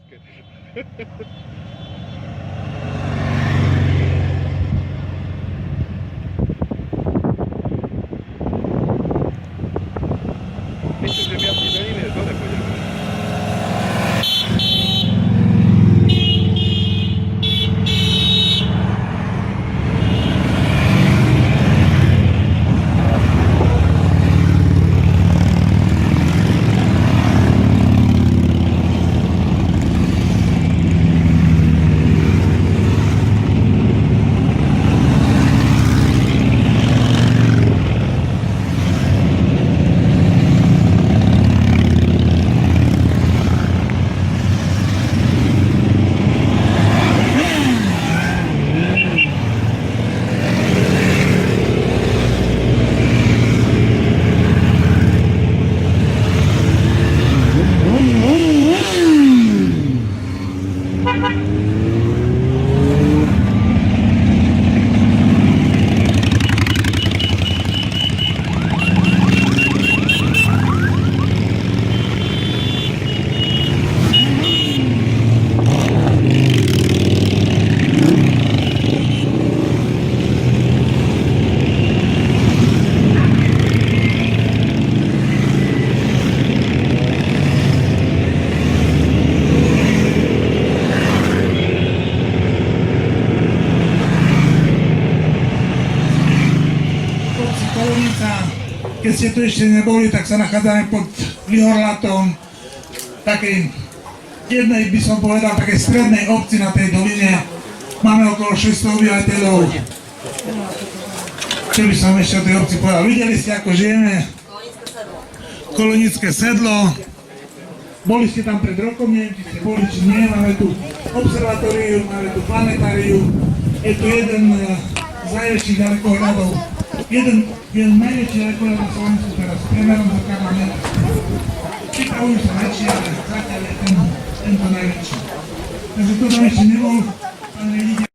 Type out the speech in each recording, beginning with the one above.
basket. Myślę, że miast nie zajmie, dole pójdziemy. Keď ste tu ešte neboli, tak sa nachádzame pod Vyhorlatom, takej jednej, by som povedal, takej strednej obci na tej doline. Máme okolo 600 obyvateľov. Čo by som ešte o tej obci povedal? Videli ste, ako žijeme? Kolonické sedlo. Boli ste tam pred rokom, neviem, či ste boli, či nie. Máme tu observatórium, máme tu planetárium. Je tu jeden z najväčších ďalekohľadov. Jeden najväčší ďalekohľad na Slovensku teraz, priemerom za Karla Mena. Pripravujú sa väčší, ale zatiaľ je tento najväčší. Takže to tam ešte nebol, ale nevidíte.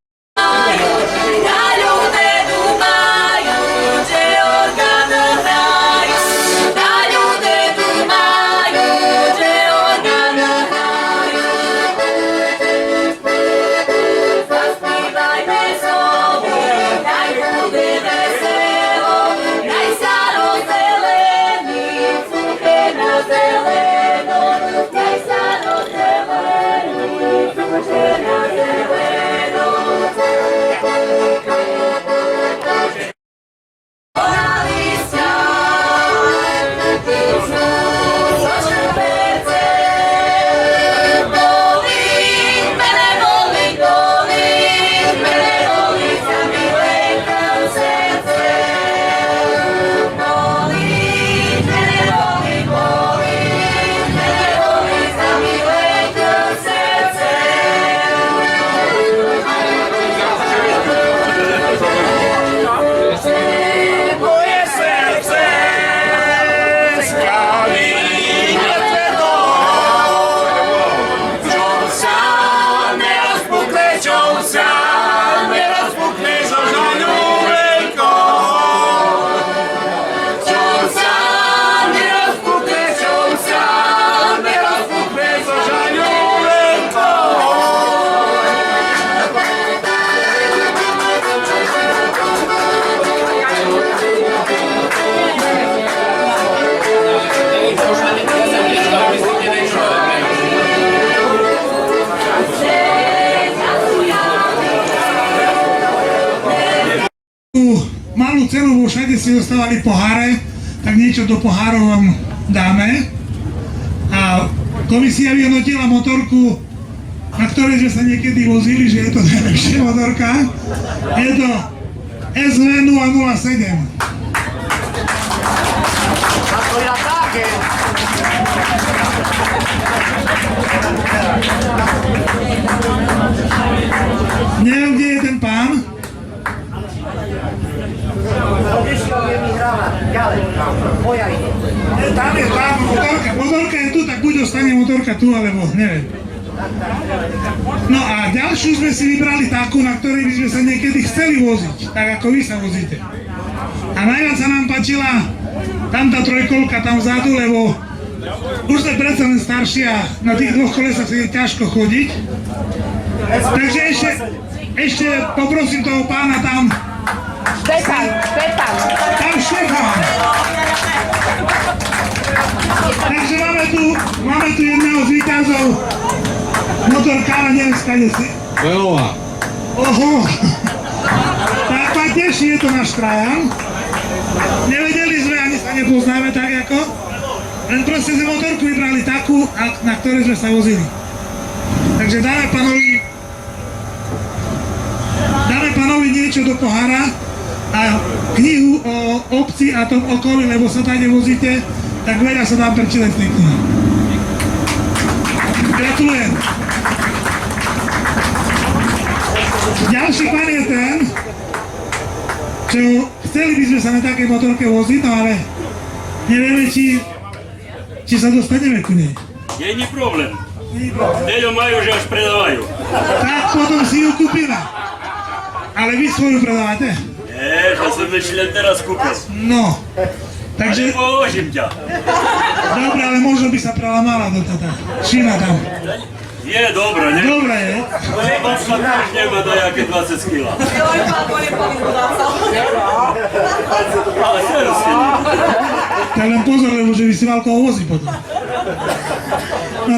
Malú cenu, bo všade si dostávali poháre, tak niečo do pohárov vám dáme. A komisia vyhodnotila motorku, na ktorej sme sa niekedy vozili, že je to najlepšia motorka. Je to SV007. Neviem, kde je ten pán. Tam je motorka je tu, tak buď ostane motorka tu, alebo neviem. No a ďalšiu sme si vybrali takú, na ktorej by sme sa niekedy chceli voziť, tak ako vy sa vozíte. A najviac sa nám páčila tam tá trojkolka tam vzadu, lebo Už sme predsa len starší a na tých dvoch kolesách sa je ťažko chodiť. Takže ešte poprosím toho pána tam. Štefan. Tam Štefan. Takže máme tu jedného z víťazov. Motorkára, neviem skade si. Velová. Oho. Tak ma teší, je to náš krajan. Nevedeli sme, ani sa nepoznáme tak ako. Len proste sme motorku vybrali takú, na ktorej sme sa vozili. Takže dáme pánovi niečo do pohára a knihu o obci a tom okolí, lebo sa tady vozíte, tak veľa sa dám prečítať v tej knihe. Gratulujem. Ďalší pán je ten, čo chceli by sme sa na takej motorke voziť, no ale nevieme, či sa dostaneme ku nej. Není problém. Neďo majú, že až predávajú. Tak potom si ju kúpime. Ale vy svoju predávate? Nie, že som ešte len teraz kúpil. No. Takže, Ale položím ťa. dobre, ale možno by sa prelamala do táta šina tam. Je, dobré, ne? Dobre je. Bačka už nemá dajaké 20 kg. Ale seriousne nie. Tak len pozor, lebo že by si mal koho voziť potom. No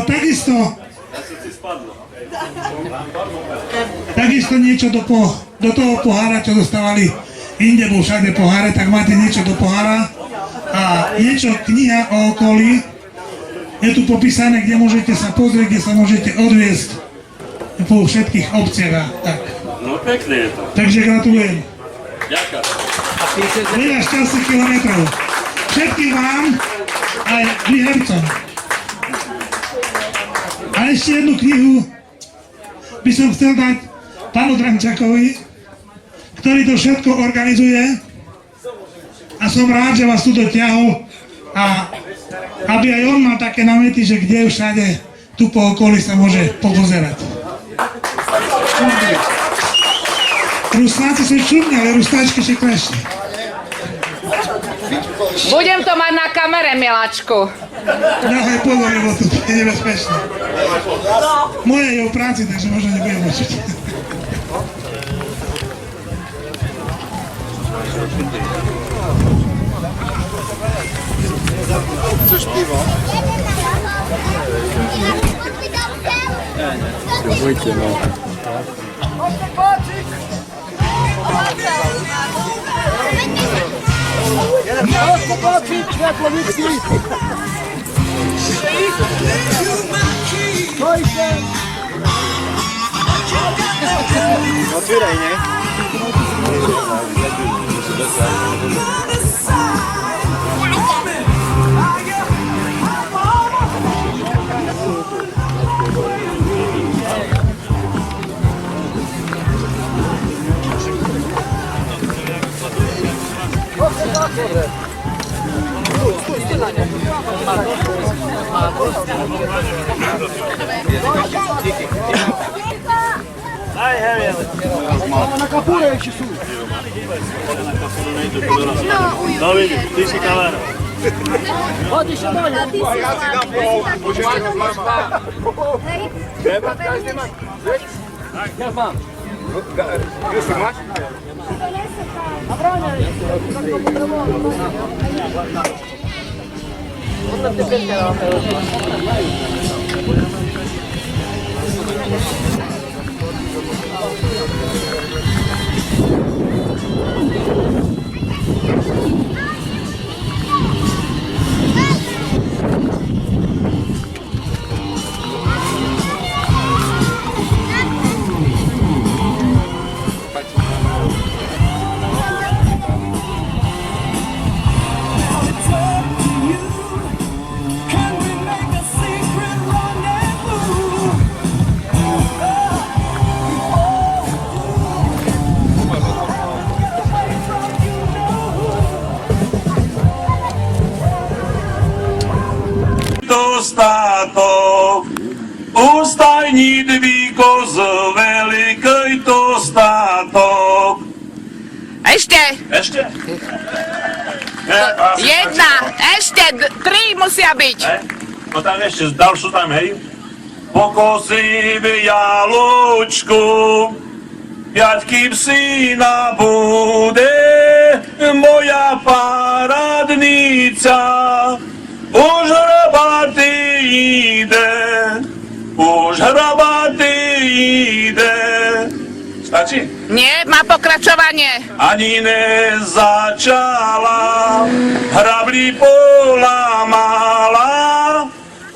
takisto, niečo do toho pohára, čo dostávali inde, bo všade poháre, tak máte niečo do pohára a niečo, kniha o okolí. Je tu popísané, kde môžete sa pozrieť, kde sa môžete odviesť po všetkých obciach a tak. No pekné je to. Takže gratulujem. Ďakujem. Veľa šťastných kilometrov. Všetkým vám, aj výhercom. A ešte jednu knihu by som chcel dať pánu Drančakovi, ktorý to všetko organizuje. A som rád, že vás tu dotiahol a aby aj on mal také námety, že kde všade tu po okolí sa môže popozerať. Rusnáci sú čudní, ale rustáčky sú krajšie. Budem to mať na kamere, miláčku. Dávaj pozor, lebo tu je nebezpečné. Moje je v práci, takže možno nebudem počuť. Chceš pivo? Bojte, no. Otvíraj, nie? Na kapurę jak się słucha. No vidiš, ti si kamera. Chodź się dalej. Ja si dám po požiadam mama. Treba, každý má. Ja mam. Już máš? Dostatok, ustajni dvíko z veľkej dostatok. Ešte. Ešte? Jedna. Ešte. 3 musia byť. No tam ešte ďalšiu tam, hej. Pokosím jalučku, Jaťkým syna bude moja paradnica. Už hrabatý ide, už hrabatý ide. Stačí? Nie, má pokračovanie. Ani nezačala, hrabli polamala,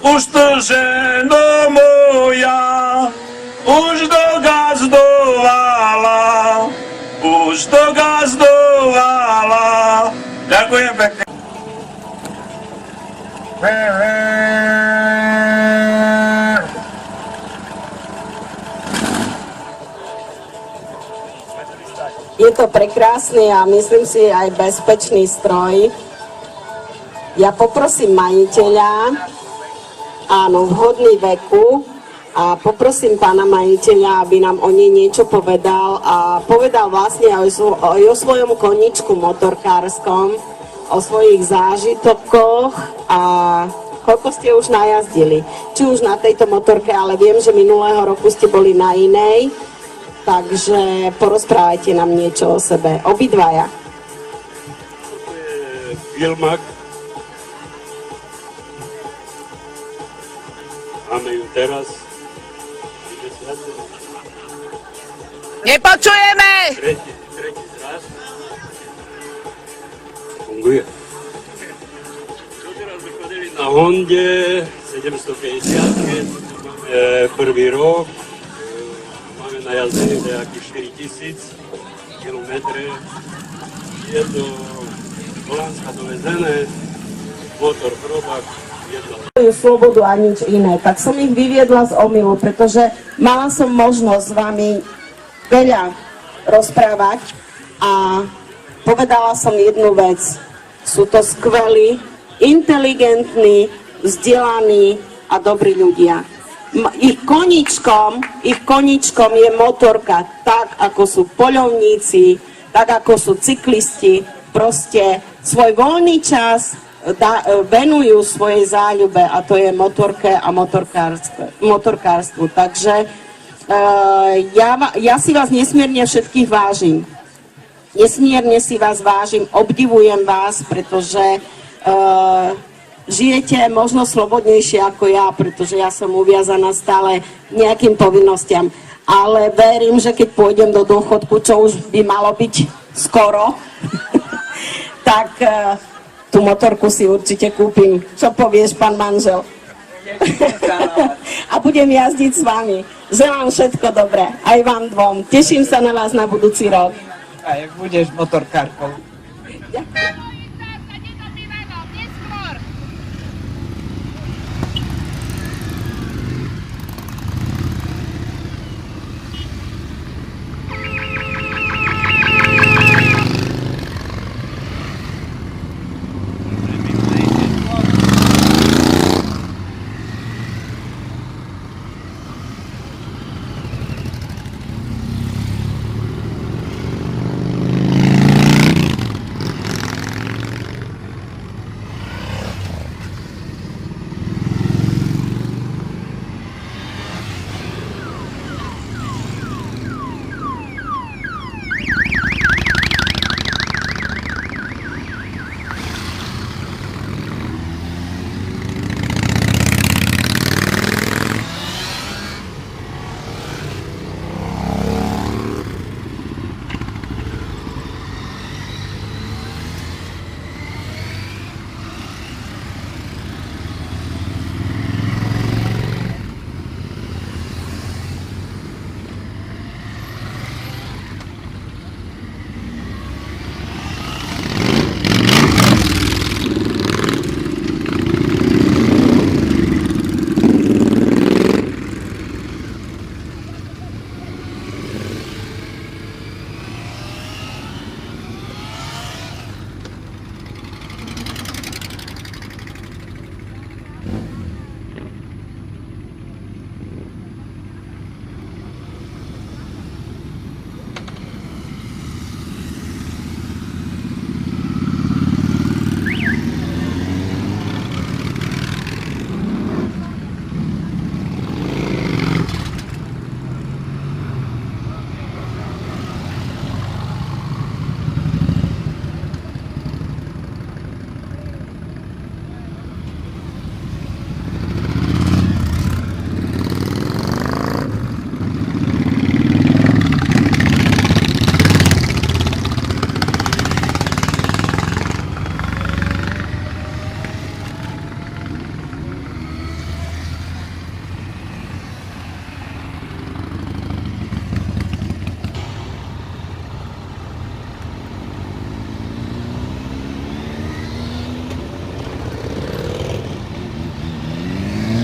už to ženo moja, už dogazdovala, už dogazdovala. Ďakujem pekne. Je to prekrásny a myslím si aj bezpečný stroj. Ja poprosím majiteľa, áno, vhodný veku, a poprosím pána majiteľa, aby nám o nej niečo povedal a povedal vlastne aj o svojom koničku motorkárskom, o svojich zážitkoch a koľko ste už najazdili. Či už na tejto motorke, ale viem, že minulého roku ste boli na inej. Takže porozprávajte nám niečo o sebe, obidvaja. Filmak. Máme ju teraz. Nepočujeme! Tretí zraz. Funguje. Doteraz sme chodili na Honde 750, máme prvý rok. Máme najazdený nejakých 4000 kilometre. Je to Holandska dovezené, motor chrobák, slobodu a nič iné. Tak som ich vyviedla z omylu, pretože mala som možnosť s vami veľa rozprávať a povedala som jednu vec. Sú to skvelí, inteligentní, vzdelaní a dobrí ľudia. Ich koničkom je motorka, tak ako sú poľovníci, tak ako sú cyklisti, proste svoj voľný čas venujú svojej záľube a to je motorke a motorkárstvu. Takže ja si vás nesmierne všetkých vážim. Nesmierne si vás vážim, obdivujem vás, pretože žijete možno slobodnejšie ako ja, pretože ja som uviazaná stále nejakým povinnostiam. Ale verím, že keď pôjdem do dôchodku, čo už by malo byť skoro, tak tú motorku si určite kúpim. Čo povieš, pán manžel? A budem jazdiť s vami. Želám všetko dobré, aj vám dvom. Teším sa na vás na budúci rok. A jak budeš motorkárkou? Ďakujem.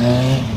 Ne.